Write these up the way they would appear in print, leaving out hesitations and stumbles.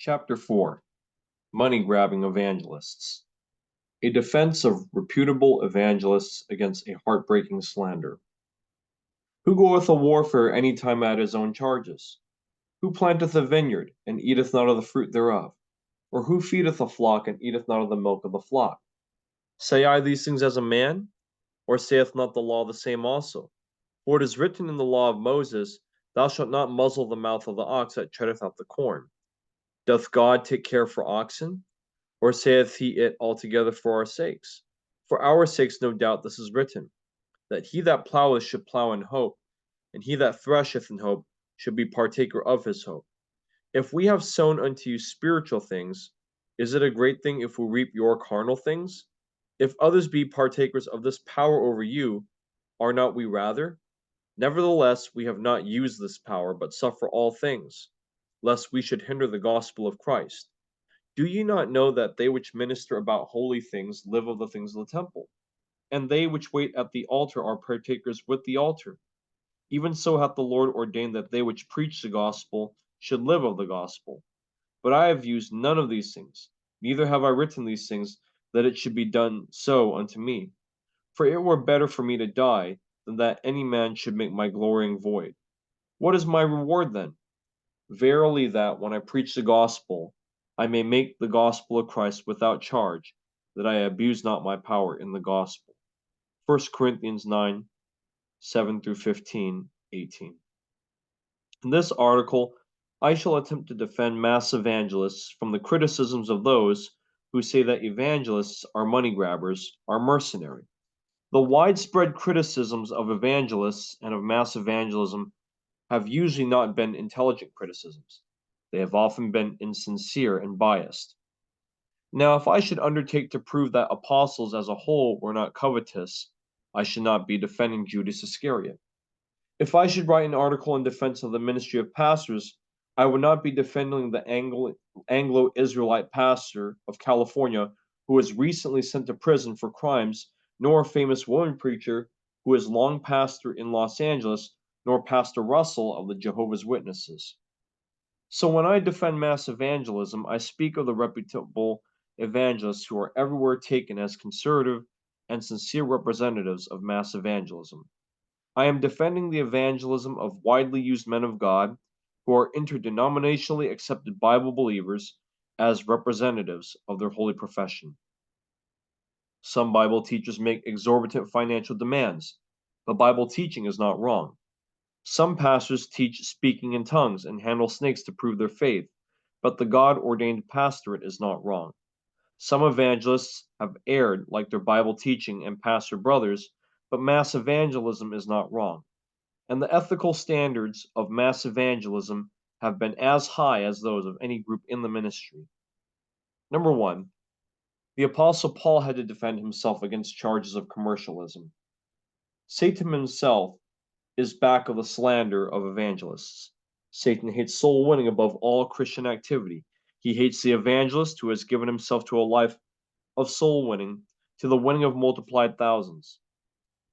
Chapter 4 Money-Grabbing Evangelists. A defense of reputable evangelists against a heartbreaking slander. Who goeth a warfare any time at his own charges? Who planteth a vineyard, and eateth not of the fruit thereof? Or who feedeth a flock, and eateth not of the milk of the flock? Say I these things as a man? Or saith not the law the same also? For it is written in the law of Moses, Thou shalt not muzzle the mouth of the ox that treadeth out the corn. Doth God take care for oxen? Or saith he it altogether for our sakes? For our sakes no doubt this is written, that he that ploweth should plow in hope, and he that thresheth in hope should be partaker of his hope. If we have sown unto you spiritual things, is it a great thing if we reap your carnal things? If others be partakers of this power over you, are not we rather? Nevertheless, we have not used this power, but suffer all things, lest we should hinder the gospel of Christ. Do ye not know that they which minister about holy things live of the things of the temple? And they which wait at the altar are partakers with the altar. Even so hath the Lord ordained that they which preach the gospel should live of the gospel. But I have used none of these things, neither have I written these things, that it should be done so unto me. For it were better for me to die, than that any man should make my glorying void. What is my reward then? Verily that, when I preach the gospel, I may make the gospel of Christ without charge, that I abuse not my power in the gospel. 1 Corinthians 9, 7 through 15, 18. In this article, I shall attempt to defend mass evangelists from the criticisms of those who say that evangelists are money grabbers, are mercenary. The widespread criticisms of evangelists and of mass evangelism have usually not been intelligent criticisms. They have often been insincere and biased. Now, if I should undertake to prove that apostles as a whole were not covetous, I should not be defending Judas Iscariot. If I should write an article in defense of the ministry of pastors, I would not be defending the Anglo-Israelite pastor of California who was recently sent to prison for crimes, nor a famous woman preacher who is long pastor in Los Angeles, nor Pastor Russell of the Jehovah's Witnesses. So when I defend mass evangelism, I speak of the reputable evangelists who are everywhere taken as conservative and sincere representatives of mass evangelism. I am defending the evangelism of widely used men of God who are interdenominationally accepted Bible believers as representatives of their holy profession. Some Bible teachers make exorbitant financial demands, but Bible teaching is not wrong. Some pastors teach speaking in tongues and handle snakes to prove their faith, but the God-ordained pastorate is not wrong. Some evangelists have erred like their Bible teaching and pastor brothers, but mass evangelism is not wrong. And the ethical standards of mass evangelism have been as high as those of any group in the ministry. Number 1. The Apostle Paul had to defend himself against charges of commercialism. Satan himself is back of the slander of evangelists. Satan hates soul winning above all Christian activity. He hates the evangelist who has given himself to a life of soul winning, to the winning of multiplied thousands.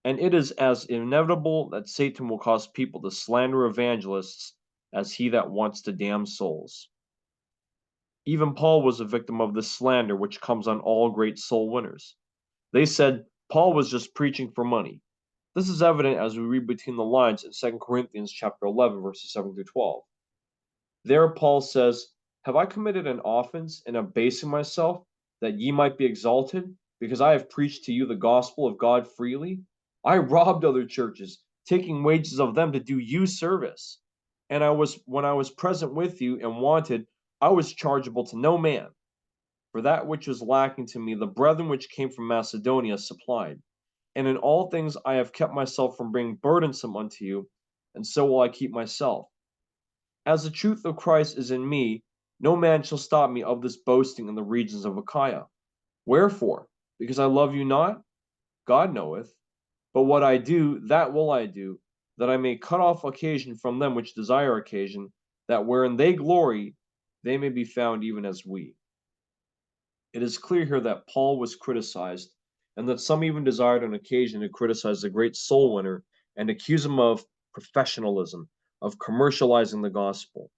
And it is as inevitable that Satan will cause people to slander evangelists as he that wants to damn souls. Even Paul was a victim of this slander which comes on all great soul winners. They said Paul was just preaching for money. This is evident as we read between the lines in 2 Corinthians chapter 11, verses 7 through 12. There Paul says, Have I committed an offense in abasing myself, that ye might be exalted, because I have preached to you the gospel of God freely? I robbed other churches, taking wages of them to do you service. And when I was present with you and wanted, I was chargeable to no man. For that which was lacking to me, the brethren which came from Macedonia supplied. And in all things I have kept myself from being burdensome unto you, and so will I keep myself. As the truth of Christ is in me, no man shall stop me of this boasting in the regions of Achaia. Wherefore? Because I love you not? God knoweth. But what I do, that will I do, that I may cut off occasion from them which desire occasion, that wherein they glory, they may be found even as we. It is clear here that Paul was criticized, and that some even desired an occasion to criticize the great soul winner and accuse him of professionalism, of commercializing the gospel.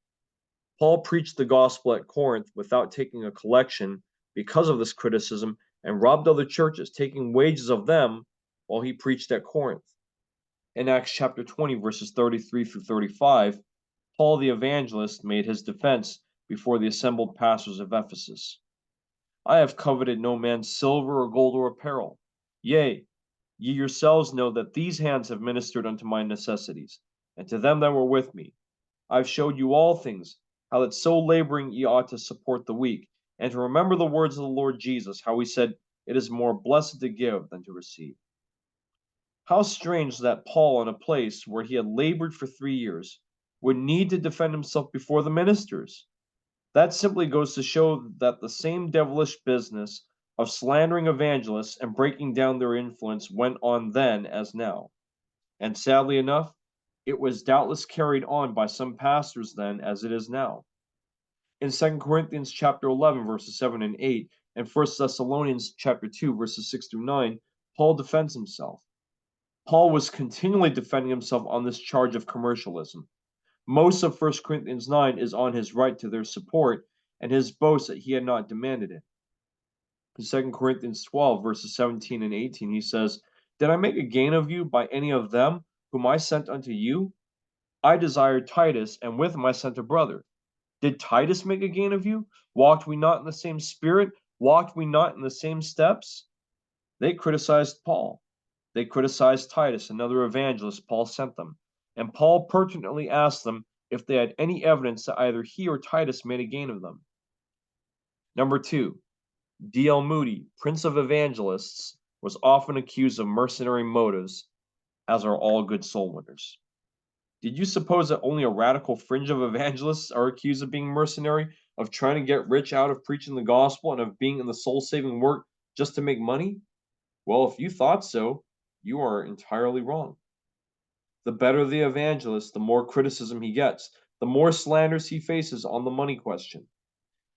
Paul preached the gospel at Corinth without taking a collection because of this criticism and robbed other churches, taking wages of them while he preached at Corinth. In Acts chapter 20, verses 33 through 35, Paul the Evangelist made his defense before the assembled pastors of Ephesus. I have coveted no man's silver or gold or apparel. Yea, ye yourselves know that these hands have ministered unto my necessities, and to them that were with me. I have showed you all things, how that so laboring ye ought to support the weak, and to remember the words of the Lord Jesus, how he said, it is more blessed to give than to receive. How strange that Paul, in a place where he had labored for 3 years, would need to defend himself before the ministers. That simply goes to show that the same devilish business of slandering evangelists and breaking down their influence went on then as now. And sadly enough, it was doubtless carried on by some pastors then as it is now. In 2 Corinthians chapter 11 verses 7 and 8 and 1 Thessalonians chapter 2 verses 6 through 9, Paul defends himself. Paul was continually defending himself on this charge of commercialism. Most of 1 Corinthians 9 is on his right to their support and his boast that he had not demanded it. In 2 Corinthians 12 verses 17 and 18 he says, did I make a gain of you by any of them whom I sent unto you? I desired Titus, and with him I sent a brother. Did Titus make a gain of you? Walked we not in the same spirit? Walked we not in the same steps? They criticized Paul. They criticized Titus, another evangelist Paul sent them. And Paul pertinently asked them if they had any evidence that either he or Titus made a gain of them. Number 2, D.L. Moody, Prince of Evangelists, was often accused of mercenary motives, as are all good soul winners. Did you suppose that only a radical fringe of evangelists are accused of being mercenary, of trying to get rich out of preaching the gospel, and of being in the soul-saving work just to make money? Well, if you thought so, you are entirely wrong. The better the evangelist, the more criticism he gets, the more slanders he faces on the money question.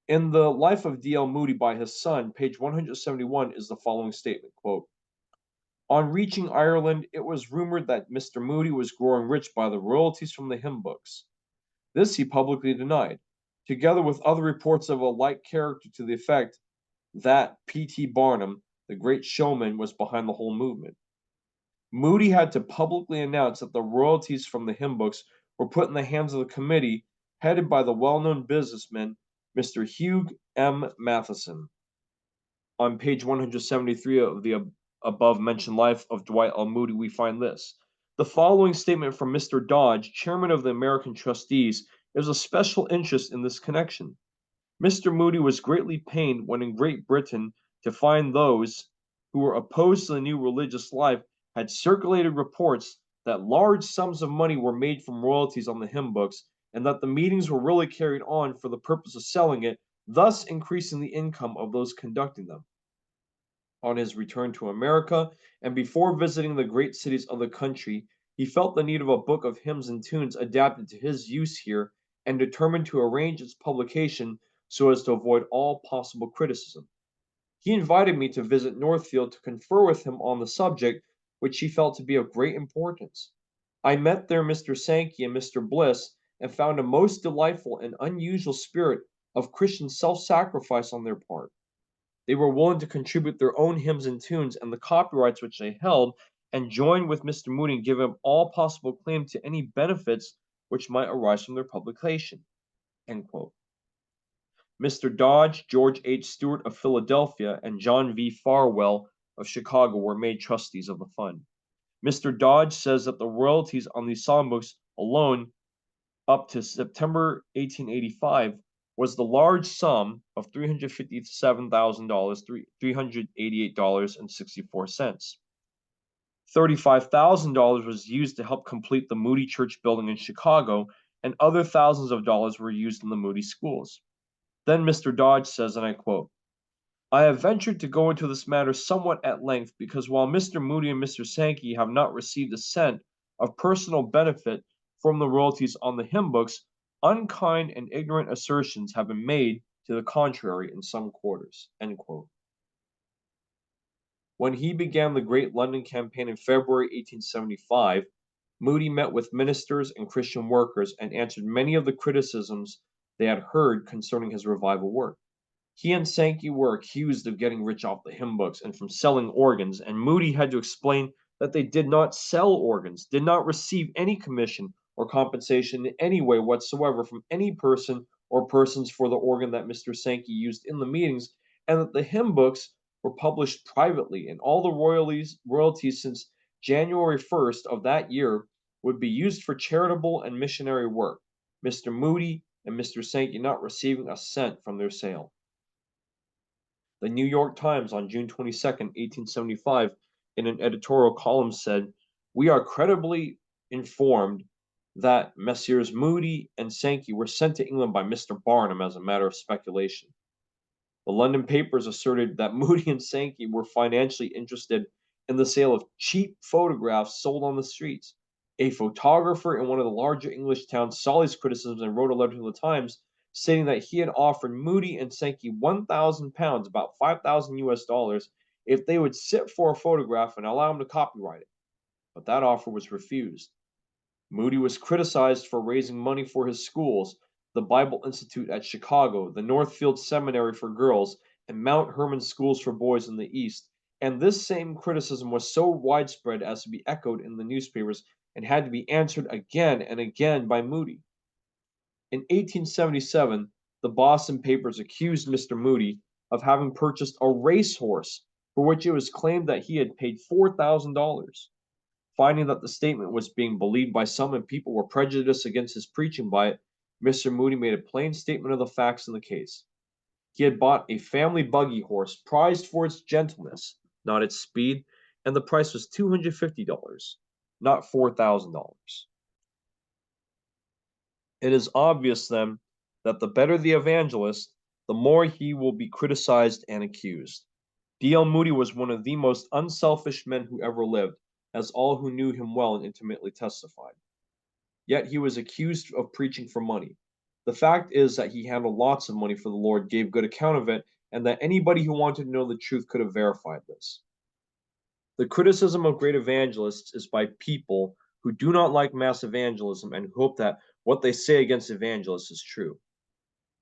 In the Life of D.L. Moody by his son, page 171 is the following statement, quote, on reaching Ireland, it was rumored that Mr. Moody was growing rich by the royalties from the hymn books. This he publicly denied, together with other reports of a like character to the effect that P.T. Barnum, the great showman, was behind the whole movement. Moody had to publicly announce that the royalties from the hymn books were put in the hands of the committee headed by the well-known businessman Mr. Hugh M. Matheson. On page 173 of the above-mentioned Life of Dwight L. Moody, we find this. The following statement from Mr. Dodge, chairman of the American Trustees, is of special interest in this connection. Mr. Moody was greatly pained when in Great Britain to find those who were opposed to the new religious life had circulated reports that large sums of money were made from royalties on the hymn books, and that the meetings were really carried on for the purpose of selling it, thus increasing the income of those conducting them. On his return to America, and before visiting the great cities of the country, he felt the need of a book of hymns and tunes adapted to his use here, and determined to arrange its publication so as to avoid all possible criticism. He invited me to visit Northfield to confer with him on the subject, which he felt to be of great importance. I met there Mr. Sankey and Mr. Bliss, and found a most delightful and unusual spirit of Christian self-sacrifice on their part. They were willing to contribute their own hymns and tunes and the copyrights which they held, and join with Mr. Moody in giving up all possible claim to any benefits which might arise from their publication. End quote. Mr. Dodge, George H. Stewart of Philadelphia, and John V. Farwell of Chicago were made trustees of the fund. Mr. Dodge says that the royalties on these songbooks alone up to September 1885 was the large sum of $357,000, $388.64. $35,000 was used to help complete the Moody Church building in Chicago, and other thousands of dollars were used in the Moody schools. Then Mr. Dodge says, and I quote, I have ventured to go into this matter somewhat at length because while Mr. Moody and Mr. Sankey have not received a cent of personal benefit from the royalties on the hymn books, unkind and ignorant assertions have been made to the contrary in some quarters. End quote. When he began the great London campaign in February 1875, Moody met with ministers and Christian workers and answered many of the criticisms they had heard concerning his revival work. He and Sankey were accused of getting rich off the hymn books and from selling organs, and Moody had to explain that they did not sell organs, did not receive any commission or compensation in any way whatsoever from any person or persons for the organ that Mr. Sankey used in the meetings, and that the hymn books were published privately, and all the royalties since January 1st of that year would be used for charitable and missionary work, Mr. Moody and Mr. Sankey not receiving a cent from their sale. The New York Times on June 22, 1875, in an editorial column said, "We are credibly informed that Messrs. Moody and Sankey were sent to England by Mr. Barnum as a matter of speculation." The London papers asserted that Moody and Sankey were financially interested in the sale of cheap photographs sold on the streets. A photographer in one of the larger English towns saw these criticisms and wrote a letter to the Times stating that he had offered Moody and Sankey £1,000, about 5,000 US dollars, if they would sit for a photograph and allow him to copyright it. But that offer was refused. Moody was criticized for raising money for his schools, the Bible Institute at Chicago, the Northfield Seminary for girls, and Mount Hermon schools for boys in the East, and this same criticism was so widespread as to be echoed in the newspapers and had to be answered again and again by Moody. In 1877, the Boston papers accused Mr. Moody of having purchased a racehorse for which it was claimed that he had paid $4,000. Finding that the statement was being believed by some and people were prejudiced against his preaching by it, Mr. Moody made a plain statement of the facts in the case. He had bought a family buggy horse prized for its gentleness, not its speed, and the price was $250, not $4,000. It is obvious, then, that the better the evangelist, the more he will be criticized and accused. D.L. Moody was one of the most unselfish men who ever lived, as all who knew him well and intimately testified. Yet he was accused of preaching for money. The fact is that he handled lots of money for the Lord, gave good account of it, and that anybody who wanted to know the truth could have verified this. The criticism of great evangelists is by people who do not like mass evangelism and who hope that what they say against evangelists is true.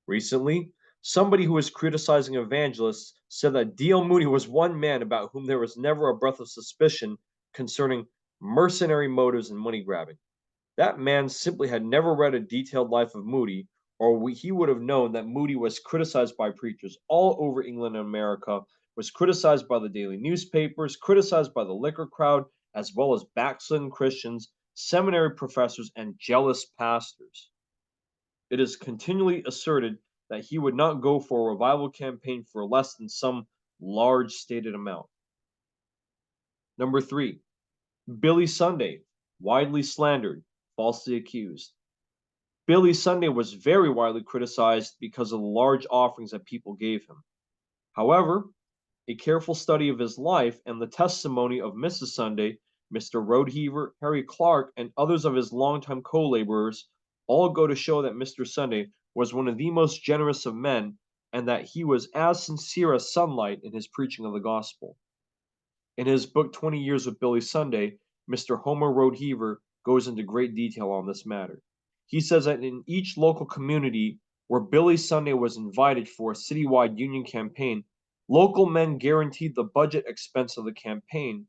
Recently, somebody who was criticizing evangelists said that D.L. Moody was one man about whom there was never a breath of suspicion concerning mercenary motives and money grabbing. That man simply had never read a detailed life of Moody, or he would have known that Moody was criticized by preachers all over England and America, was criticized by the daily newspapers, criticized by the liquor crowd, as well as backslidden Christians, seminary professors, and jealous pastors. It is continually asserted that he would not go for a revival campaign for less than some large stated amount. Number 3. Billy Sunday, widely slandered, falsely accused. Billy Sunday was very widely criticized because of the large offerings that people gave him. However, a careful study of his life and the testimony of Mrs. Sunday, Mr. Roadheaver, Harry Clark, and others of his longtime co-laborers all go to show that Mr. Sunday was one of the most generous of men and that he was as sincere as sunlight in his preaching of the gospel. In his book 20 Years with Billy Sunday, Mr. Homer Roadheaver goes into great detail on this matter. He says that in each local community where Billy Sunday was invited for a citywide union campaign, local men guaranteed the budget expense of the campaign,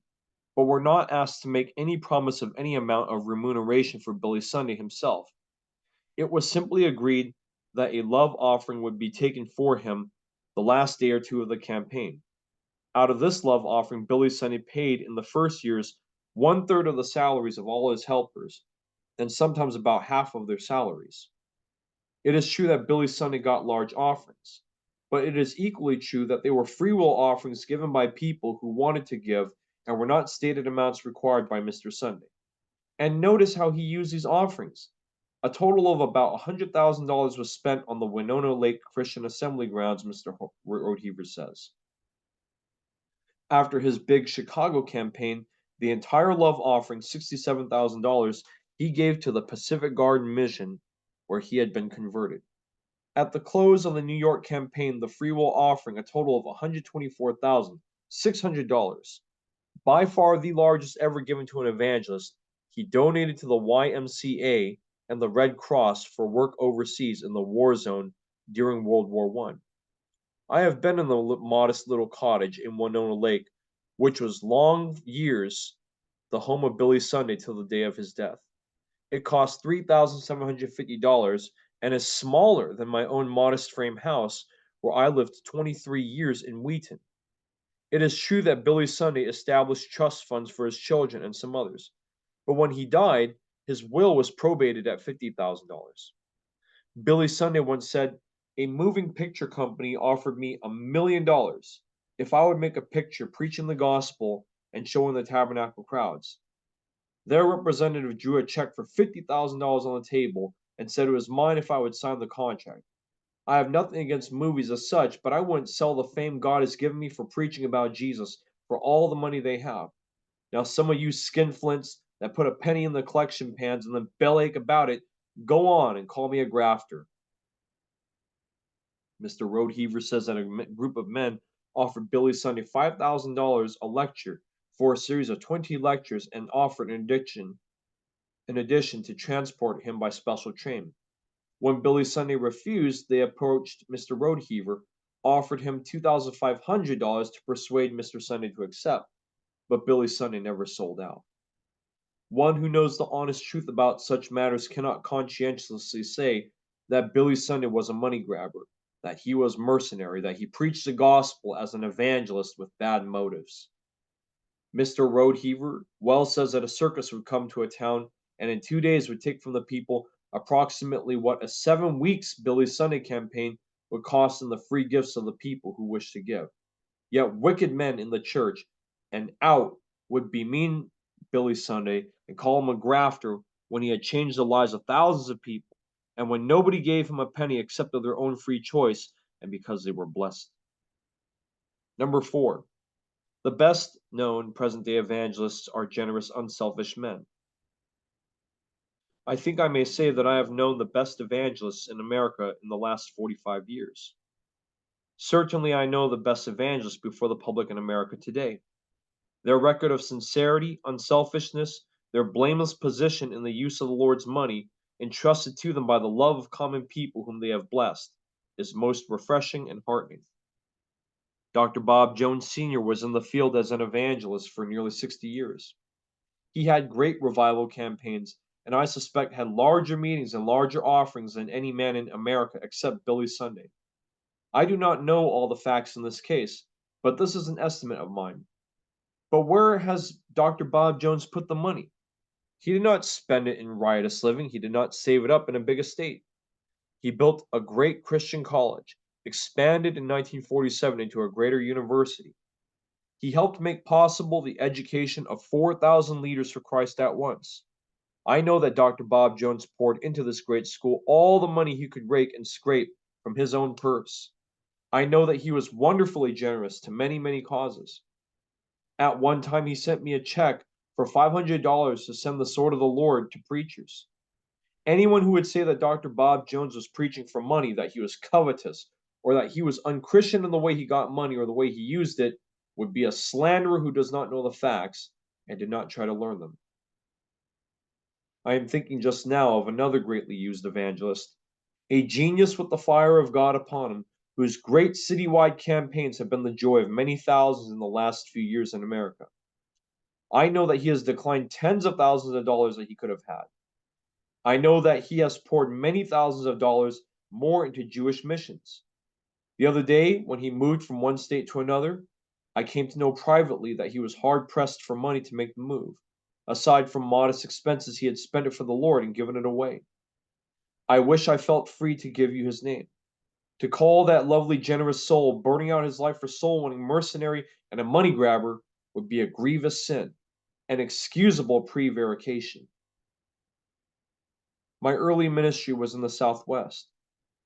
but were not asked to make any promise of any amount of remuneration for Billy Sunday himself. It was simply agreed that a love offering would be taken for him the last day or two of the campaign. Out of this love offering, Billy Sunday paid in the first years 1/3 of the salaries of all his helpers, and sometimes about half of their salaries. It is true that Billy Sunday got large offerings, but it is equally true that they were free will offerings given by people who wanted to give and were not stated amounts required by Mr. Sunday. And notice how he used these offerings. A total of about $100,000 was spent on the Winona Lake Christian Assembly grounds, Mr. Roadheaver says. After his big Chicago campaign, the entire love offering, $67,000, he gave to the Pacific Garden Mission, where he had been converted. At the close of the New York campaign, the free will offering, a total of $124,600, by far the largest ever given to an evangelist, he donated to the YMCA and the Red Cross for work overseas in the war zone during World War I. I have been in the modest little cottage in Winona Lake, which was long years the home of Billy Sunday till the day of his death. It cost $3,750 and is smaller than my own modest frame house where I lived 23 years in Wheaton. It is true that Billy Sunday established trust funds for his children and some others, but when he died, his will was probated at $50,000. Billy Sunday once said, "A moving picture company offered me $1 million if I would make a picture preaching the gospel and showing the tabernacle crowds. Their representative drew a check for $50,000 on the table and said it was mine if I would sign the contract. I have nothing against movies as such, but I wouldn't sell the fame God has given me for preaching about Jesus for all the money they have. Now, some of you skinflints that put a penny in the collection pans and then bellyache about it, go on and call me a grafter." Mr. Roadheaver says that a group of men offered Billy Sunday $5,000 a lecture for a series of 20 lectures and offered in addition to transport him by special train. When Billy Sunday refused, they approached Mr. Roadheaver, offered him $2,500 to persuade Mr. Sunday to accept, but Billy Sunday never sold out. One who knows the honest truth about such matters cannot conscientiously say that Billy Sunday was a money grabber, that he was mercenary, that he preached the gospel as an evangelist with bad motives. Mr. Roadheaver well says that a circus would come to a town and in 2 days would take from the people approximately what a 7 weeks Billy Sunday campaign would cost in the free gifts of the people who wish to give. Yet wicked men in the church and out would bemean Billy Sunday and call him a grafter when he had changed the lives of thousands of people, and when nobody gave him a penny except of their own free choice and because they were blessed. Number 4. The best known present day evangelists are generous, unselfish men. I think I may say that I have known the best evangelists in America in the last 45 years. Certainly, I know the best evangelists before the public in America today. Their record of sincerity, unselfishness, their blameless position in the use of the Lord's money, entrusted to them by the love of common people whom they have blessed, is most refreshing and heartening. Dr. Bob Jones Sr. was in the field as an evangelist for nearly 60 years. He had great revival campaigns, and I suspect had larger meetings and larger offerings than any man in America except Billy Sunday. I do not know all the facts in this case, but this is an estimate of mine. But where has Dr. Bob Jones put the money? He did not spend it in riotous living. He did not save it up in a big estate. He built a great Christian college, expanded in 1947 into a greater university. He helped make possible the education of 4,000 leaders for Christ at once. I know that Dr. Bob Jones poured into this great school all the money he could rake and scrape from his own purse. I know that he was wonderfully generous to many, many causes. At one time, he sent me a check for $500 to send the sword of the Lord to preachers. Anyone who would say that Dr. Bob Jones was preaching for money, that he was covetous, or that he was unchristian in the way he got money or the way he used it, would be a slanderer who does not know the facts and did not try to learn them. I am thinking just now of another greatly used evangelist, a genius with the fire of God upon him, whose great citywide campaigns have been the joy of many thousands in the last few years in America. I know that he has declined tens of thousands of dollars that he could have had. I know that he has poured many thousands of dollars more into Jewish missions. The other day, when he moved from one state to another, I came to know privately that he was hard pressed for money to make the move. Aside from modest expenses, he had spent it for the Lord and given it away. I wish I felt free to give you his name. To call that lovely, generous soul, burning out his life for soul-winning mercenary and a money grabber, would be a grievous sin, an excusable prevarication. My early ministry was in the Southwest.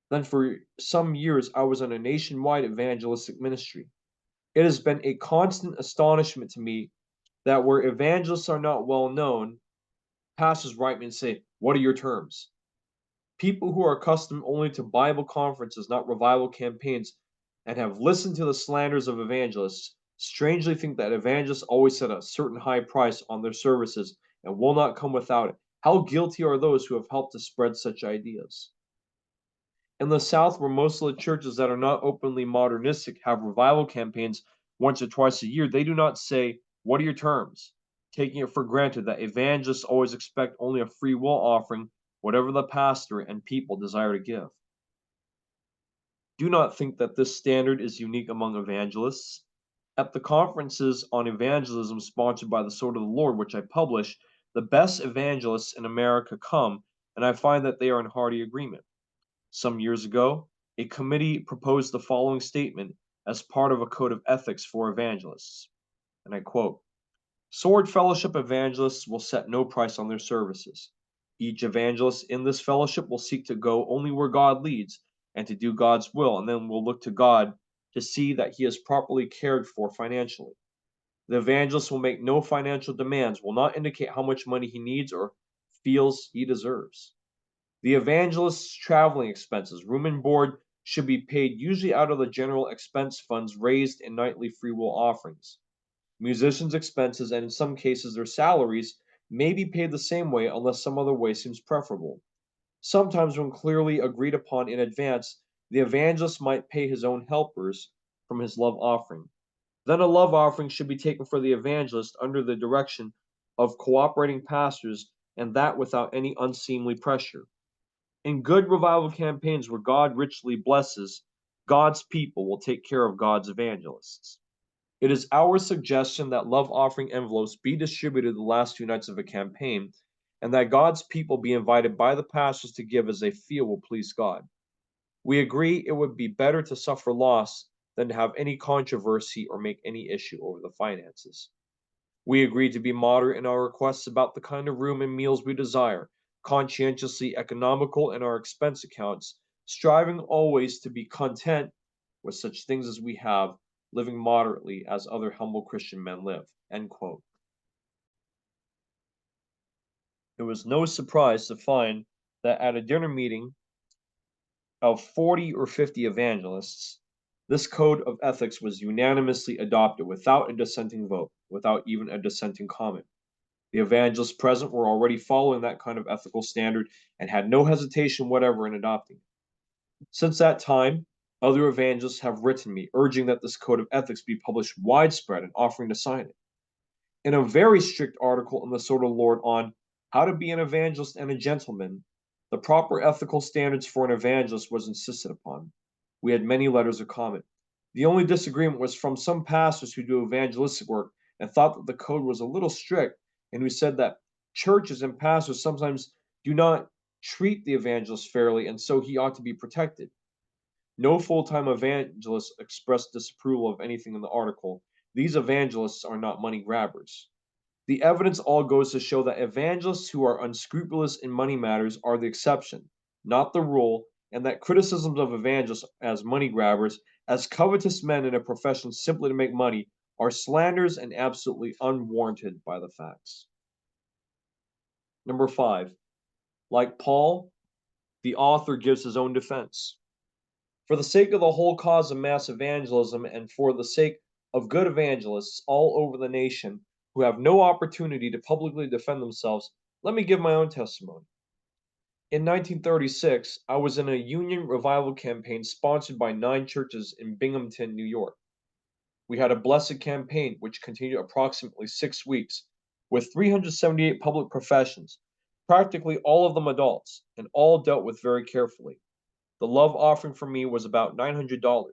Then for some years I was in a nationwide evangelistic ministry. It has been a constant astonishment to me that where evangelists are not well known, pastors write me and say, "What are your terms?" People who are accustomed only to Bible conferences, not revival campaigns, and have listened to the slanders of evangelists, strangely think that evangelists always set a certain high price on their services and will not come without it. How guilty are those who have helped to spread such ideas? In the South, where most of the churches that are not openly modernistic have revival campaigns once or twice a year, they do not say, "What are your terms?" taking it for granted that evangelists always expect only a free will offering, whatever the pastor and people desire to give. Do not think that this standard is unique among evangelists. At the conferences on evangelism sponsored by the Sword of the Lord, which I publish, the best evangelists in America come, and I find that they are in hearty agreement. Some years ago, a committee proposed the following statement as part of a code of ethics for evangelists, and I quote, "Sword Fellowship evangelists will set no price on their services. Each evangelist in this fellowship will seek to go only where God leads and to do God's will, and then will look to God to see that he is properly cared for financially. The evangelist will make no financial demands, will not indicate how much money he needs or feels he deserves. The evangelist's traveling expenses, room and board, should be paid usually out of the general expense funds raised in nightly free will offerings. Musicians' expenses, and in some cases their salaries, may be paid the same way unless some other way seems preferable. Sometimes, when clearly agreed upon in advance, the evangelist might pay his own helpers from his love offering. Then a love offering should be taken for the evangelist under the direction of cooperating pastors, and that without any unseemly pressure. In good revival campaigns where God richly blesses, God's people will take care of God's evangelists. It is our suggestion that love offering envelopes be distributed the last 2 nights of a campaign, and that God's people be invited by the pastors to give as they feel will please God. We agree it would be better to suffer loss than to have any controversy or make any issue over the finances. We agree to be moderate in our requests about the kind of room and meals we desire, conscientiously economical in our expense accounts, striving always to be content with such things as we have, living moderately as other humble Christian men live. End quote. It was no surprise to find that at a dinner meeting of 40 or 50 evangelists, this code of ethics was unanimously adopted without a dissenting vote, without even a dissenting comment. The evangelists present were already following that kind of ethical standard and had no hesitation whatever in adopting it. Since that time, other evangelists have written me urging that this code of ethics be published widespread and offering to sign it. In a very strict article in the Sword of the Lord on how to be an evangelist and a gentleman, the proper ethical standards for an evangelist was insisted upon. We had many letters of comment. The only disagreement was from some pastors who do evangelistic work and thought that the code was a little strict, and who said that churches and pastors sometimes do not treat the evangelist fairly, and so he ought to be protected. No full time evangelist expressed disapproval of anything in the article. These evangelists are not money grabbers. The evidence all goes to show that evangelists who are unscrupulous in money matters are the exception, not the rule, and that criticisms of evangelists as money grabbers, as covetous men in a profession simply to make money, are slanders and absolutely unwarranted by the facts. Number 5. Like Paul, the author gives his own defense. For the sake of the whole cause of mass evangelism and for the sake of good evangelists all over the nation who have no opportunity to publicly defend themselves, let me give my own testimony. In 1936, I was in a Union revival campaign sponsored by 9 churches in Binghamton, New York. We had a blessed campaign which continued approximately 6 weeks, with 378 public professions, practically all of them adults, and all dealt with very carefully. The love offering for me was about $900.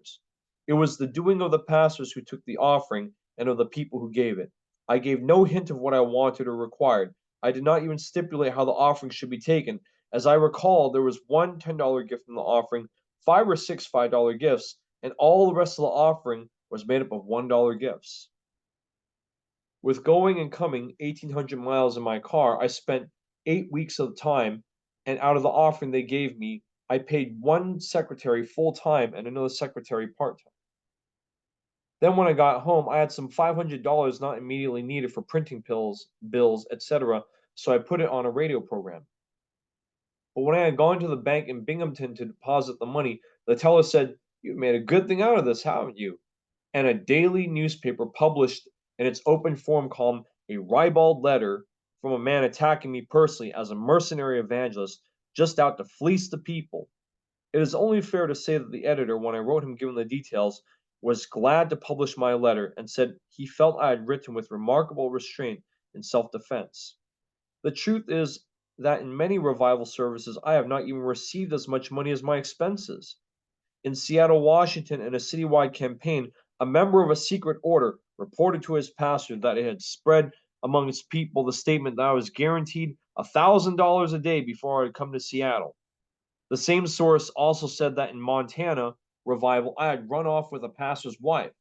It was the doing of the pastors who took the offering and of the people who gave it. I gave no hint of what I wanted or required. I did not even stipulate how the offering should be taken. As I recall, there was one $10 gift in the offering, 5 or 6 $5 gifts, and all the rest of the offering was made up of $1 gifts. With going and coming 1,800 miles in my car, I spent 8 weeks of the time, and out of the offering they gave me, I paid one secretary full time and another secretary part time. Then when I got home, I had some $500 not immediately needed for printing bills, etc., so I put it on a radio program. But when I had gone to the bank in Binghamton to deposit the money, the teller said, "You've made a good thing out of this, haven't you?" And a daily newspaper published in its open forum column a ribald letter from a man attacking me personally as a mercenary evangelist just out to fleece the people. It is only fair to say that the editor, when I wrote him giving the details, was glad to publish my letter and said he felt I had written with remarkable restraint and self defense. The truth is that in many revival services I have not even received as much money as my expenses. In Seattle, Washington, in a citywide campaign, a member of a secret order reported to his pastor that it had spread among his people the statement that I was guaranteed $1,000 a day before I would come to Seattle. The same source also said that in Montana revival, I had run off with a pastor's wife.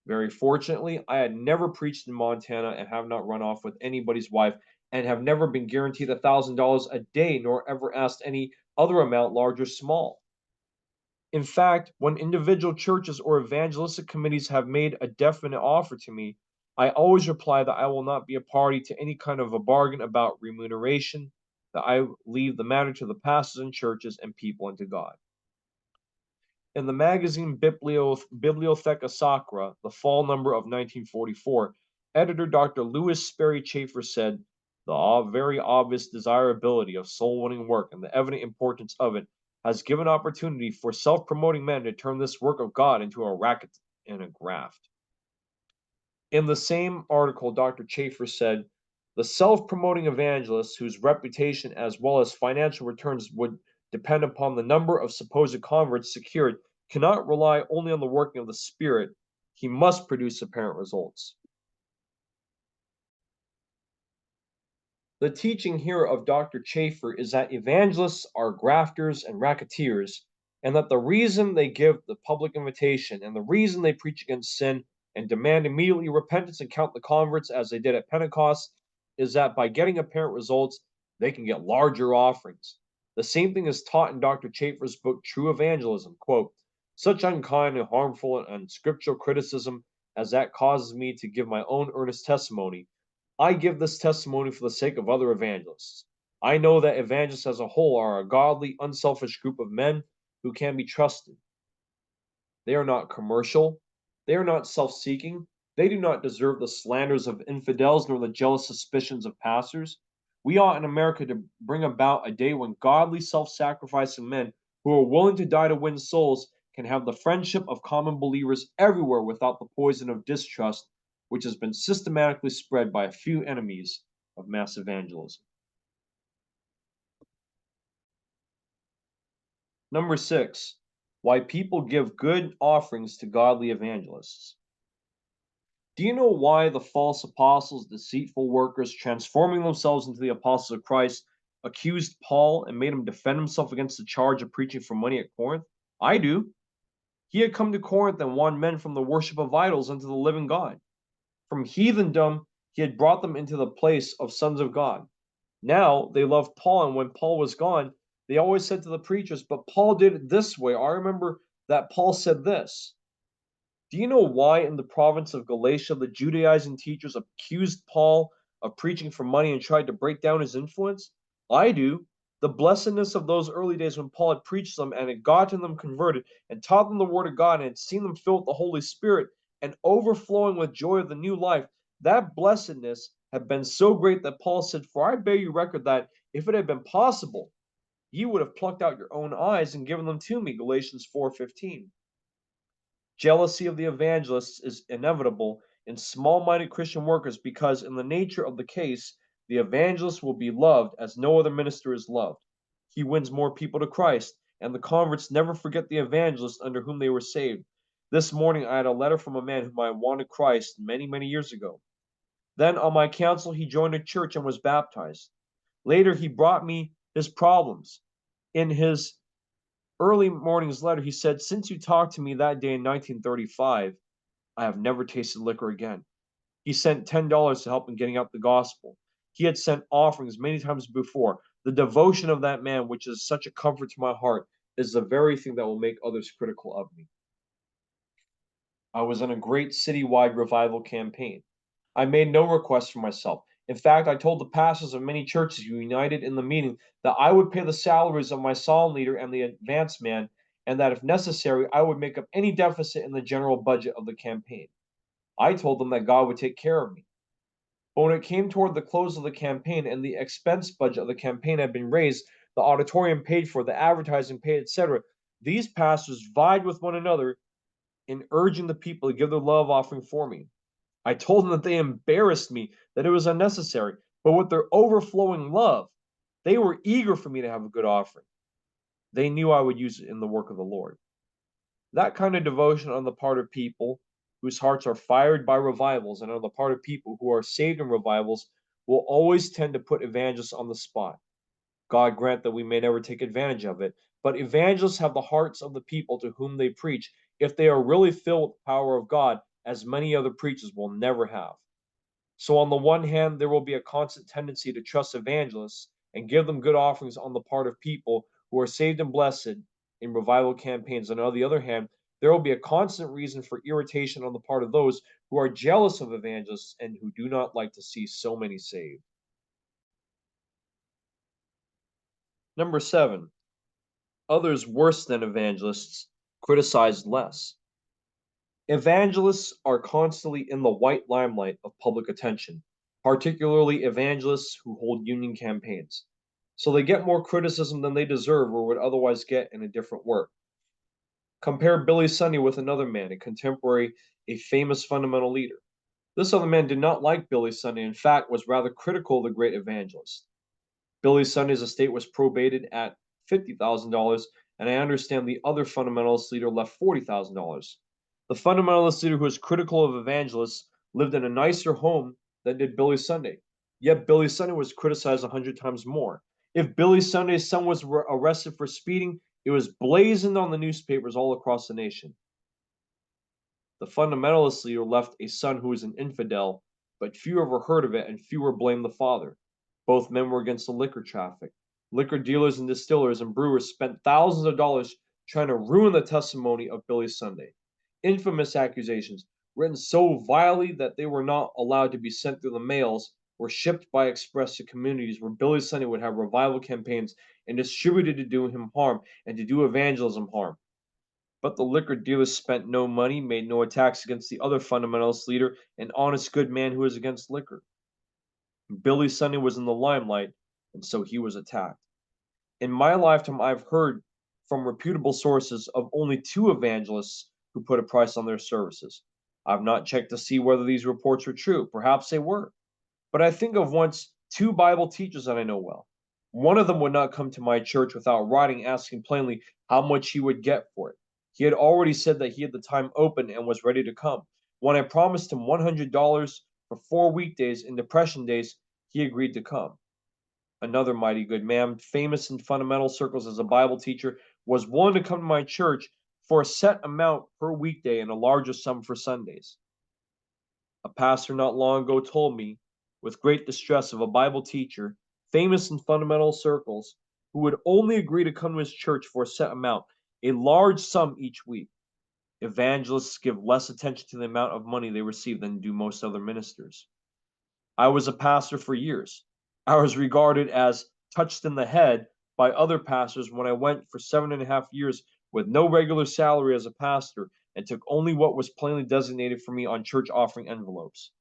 Very fortunately, I had never preached in Montana and have not run off with anybody's wife and have never been guaranteed $1,000 a day nor ever asked any other amount, large or small. In fact, when individual churches or evangelistic committees have made a definite offer to me, I always reply that I will not be a party to any kind of a bargain about remuneration, that I leave the matter to the pastors and churches and people and to God. In the magazine Bibliotheca Sacra, the fall number of 1944, editor Dr. Louis Sperry Chafer said, the very obvious desirability of soul winning work and the evident importance of it has given opportunity for self promoting men to turn this work of God into a racket and a graft. In the same article, Dr. Chafer said, the self promoting evangelists whose reputation as well as financial returns would depend upon the number of supposed converts secured cannot rely only on the working of the Spirit. He must produce apparent results. The teaching here of Dr. Chafer is that evangelists are grafters and racketeers, and that the reason they give the public invitation and the reason they preach against sin and demand immediately repentance and count the converts as they did at Pentecost is that by getting apparent results, they can get larger offerings. The same thing is taught in Dr. Chafer's book, True Evangelism. Quote, such unkind and harmful and unscriptural criticism as that causes me to give my own earnest testimony. I give this testimony for the sake of other evangelists. I know that evangelists as a whole are a godly, unselfish group of men who can be trusted. They are not commercial. They are not self seeking. They do not deserve the slanders of infidels nor the jealous suspicions of pastors. We ought in America to bring about a day when godly, self sacrificing men who are willing to die to win souls can have the friendship of common believers everywhere without the poison of distrust which has been systematically spread by a few enemies of mass evangelism. Number 6. Why people give good offerings to godly evangelists. Do you know why the false apostles, deceitful workers, transforming themselves into the apostles of Christ, accused Paul and made him defend himself against the charge of preaching for money at Corinth? I do. He had come to Corinth and won men from the worship of idols unto the living God. From heathendom, he had brought them into the place of sons of God. Now they loved Paul, and when Paul was gone, they always said to the preachers, but Paul did it this way. I remember that Paul said this. Do you know why in the province of Galatia the Judaizing teachers accused Paul of preaching for money and tried to break down his influence? I do. The blessedness of those early days when Paul had preached them and had gotten them converted and taught them the word of God and had seen them filled with the Holy Spirit and overflowing with joy of the new life, that blessedness had been so great that Paul said, for I bear you record that if it had been possible, ye would have plucked out your own eyes and given them to me. Galatians 4:15. Jealousy of the evangelists is inevitable in small minded Christian workers because, in the nature of the case, the evangelist will be loved as no other minister is loved. He wins more people to Christ, and the converts never forget the evangelist under whom they were saved. This morning I had a letter from a man whom I wanted Christ many, many years ago. Then, on my counsel, he joined a church and was baptized. Later, he brought me his problems. In his early morning's letter, he said, since you talked to me that day in 1935, I have never tasted liquor again. He sent $10 to help in getting out the gospel. He had sent offerings many times before. The devotion of that man, which is such a comfort to my heart, is the very thing that will make others critical of me. I was in a great citywide revival campaign. I made no requests for myself. In fact, I told the pastors of many churches united in the meeting that I would pay the salaries of my psalm leader and the advance man, and that if necessary, I would make up any deficit in the general budget of the campaign. I told them that God would take care of me. But when it came toward the close of the campaign and the expense budget of the campaign had been raised, the auditorium paid for, the advertising paid, etc., these pastors vied with one another in urging the people to give their love offering for me. I told them that they embarrassed me, that it was unnecessary, but with their overflowing love, they were eager for me to have a good offering. They knew I would use it in the work of the Lord. That kind of devotion on the part of people whose hearts are fired by revivals and on the part of people who are saved in revivals will always tend to put evangelists on the spot. God grant that we may never take advantage of it, but evangelists have the hearts of the people to whom they preach if they are really filled with the power of God, as many other preachers will never have. So, on the one hand, there will be a constant tendency to trust evangelists and give them good offerings on the part of people who are saved and blessed in revival campaigns. And on the other hand, there will be a constant reason for irritation on the part of those who are jealous of evangelists and who do not like to see so many saved. Number 7, others worse than evangelists criticize less. Evangelists are constantly in the white limelight of public attention, particularly evangelists who hold union campaigns. So they get more criticism than they deserve or would otherwise get in a different work. Compare Billy Sunday with another man, a contemporary, a famous fundamental leader. This other man did not like Billy Sunday, in fact, was rather critical of the great evangelist. Billy Sunday's estate was probated at $50,000, and I understand the other fundamentalist leader left $40,000. The fundamentalist leader who was critical of evangelists lived in a nicer home than did Billy Sunday. Yet Billy Sunday was criticized 100 times more. If Billy Sunday's son was arrested for speeding, it was blazoned on the newspapers all across the nation. The fundamentalist leader left a son who was an infidel, but few ever heard of it and fewer blamed the father. Both men were against the liquor traffic. Liquor dealers and distillers and brewers spent thousands of dollars trying to ruin the testimony of Billy Sunday. Infamous accusations, written so vilely that they were not allowed to be sent through the mails, were shipped by express to communities where Billy Sunday would have revival campaigns and distributed to do him harm and to do evangelism harm. But the liquor dealers spent no money, made no attacks against the other fundamentalist leader, an honest good man who was against liquor. Billy Sunday was in the limelight, and so he was attacked. In my lifetime, I've heard from reputable sources of only 2 evangelists who put a price on their services. I've not checked to see whether these reports are true. Perhaps they were. But I think of once 2 Bible teachers that I know well. One of them would not come to my church without writing asking plainly how much he would get for it. He had already said that he had the time open and was ready to come. When I promised him $100 for 4 weekdays in Depression days, he agreed to come. Another mighty good man, famous in fundamental circles as a Bible teacher, was willing to come to my church for a set amount per weekday and a larger sum for Sundays. A pastor not long ago told me, with great distress, of a Bible teacher, famous in fundamental circles, who would only agree to come to his church for a set amount, a large sum each week. Evangelists give less attention to the amount of money they receive than do most other ministers. I was a pastor for years. I was regarded as touched in the head by other pastors when I went for 7.5 years with no regular salary as a pastor and took only what was plainly designated for me on church offering envelopes.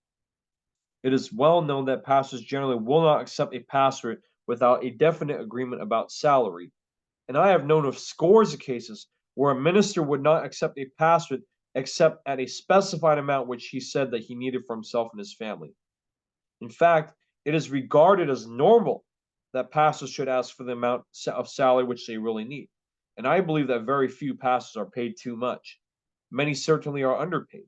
It is well known that pastors generally will not accept a pastorate without a definite agreement about salary, and I have known of scores of cases where a minister would not accept a pastorate except at a specified amount which he said that he needed for himself and his family. In fact, it is regarded as normal that pastors should ask for the amount of salary which they really need. And I believe that very few pastors are paid too much. Many certainly are underpaid.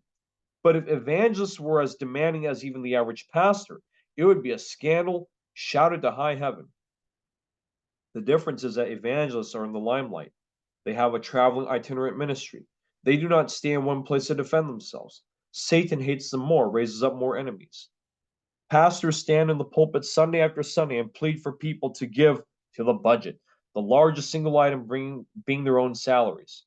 But if evangelists were as demanding as even the average pastor, it would be a scandal shouted to high heaven. The difference is that evangelists are in the limelight. They have a traveling itinerant ministry. They do not stay in one place to defend themselves. Satan hates them more, raises up more enemies. Pastors stand in the pulpit Sunday after Sunday and plead for people to give to the budget, the largest single item being their own salaries.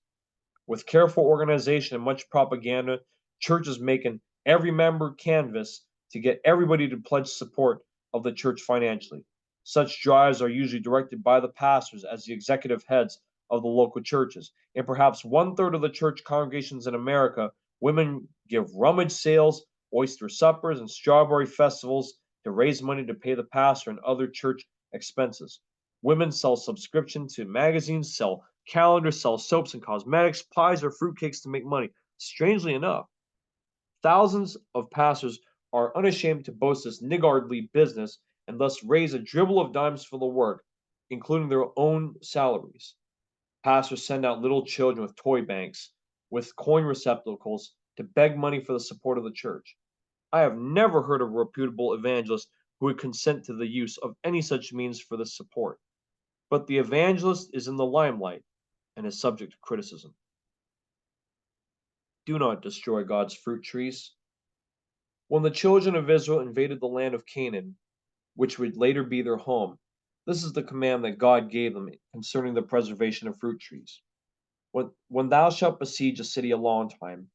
With careful organization and much propaganda, churches make an every member canvass to get everybody to pledge support of the church financially. Such drives are usually directed by the pastors as the executive heads of the local churches. In perhaps 1/3 of the church congregations in America, women give rummage sales, oyster suppers, and strawberry festivals to raise money to pay the pastor and other church expenses. Women sell subscriptions to magazines, sell calendars, sell soaps and cosmetics, pies, or fruitcakes to make money. Strangely enough, thousands of pastors are unashamed to boast this niggardly business and thus raise a dribble of dimes for the work, including their own salaries. Pastors send out little children with toy banks, with coin receptacles, to beg money for the support of the church. I have never heard of a reputable evangelist who would consent to the use of any such means for this support. But the evangelist is in the limelight and is subject to criticism. Do not destroy God's fruit trees. When the children of Israel invaded the land of Canaan, which would later be their home, this is the command that God gave them concerning the preservation of fruit trees. When thou shalt besiege a city a long time,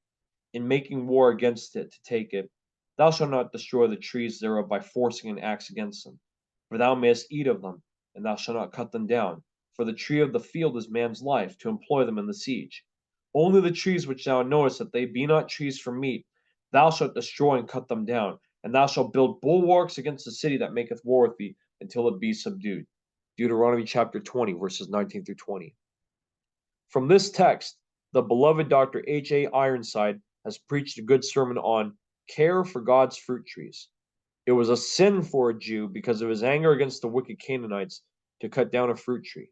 in making war against it to take it, thou shalt not destroy the trees thereof by forcing an axe against them. For thou mayest eat of them, and thou shalt not cut them down. For the tree of the field is man's life, to employ them in the siege. Only the trees which thou knowest that they be not trees for meat, thou shalt destroy and cut them down, and thou shalt build bulwarks against the city that maketh war with thee, until it be subdued. Deuteronomy chapter 20, verses 19 through 20. From this text, the beloved Dr. H.A. Ironside has preached a good sermon on care for God's fruit trees. It was a sin for a Jew, because of his anger against the wicked Canaanites, to cut down a fruit tree.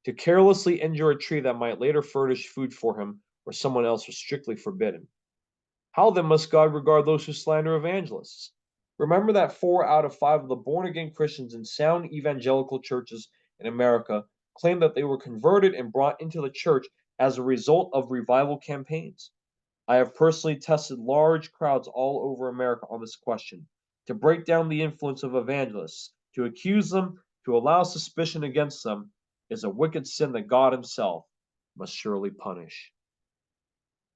To carelessly injure a tree that might later furnish food for him or someone else was strictly forbidden. How then must God regard those who slander evangelists? Remember that 4 out of 5 of the born-again Christians in sound evangelical churches in America claim that they were converted and brought into the church as a result of revival campaigns. I have personally tested large crowds all over America on this question. To break down the influence of evangelists, to accuse them, to allow suspicion against them, is a wicked sin that God Himself must surely punish.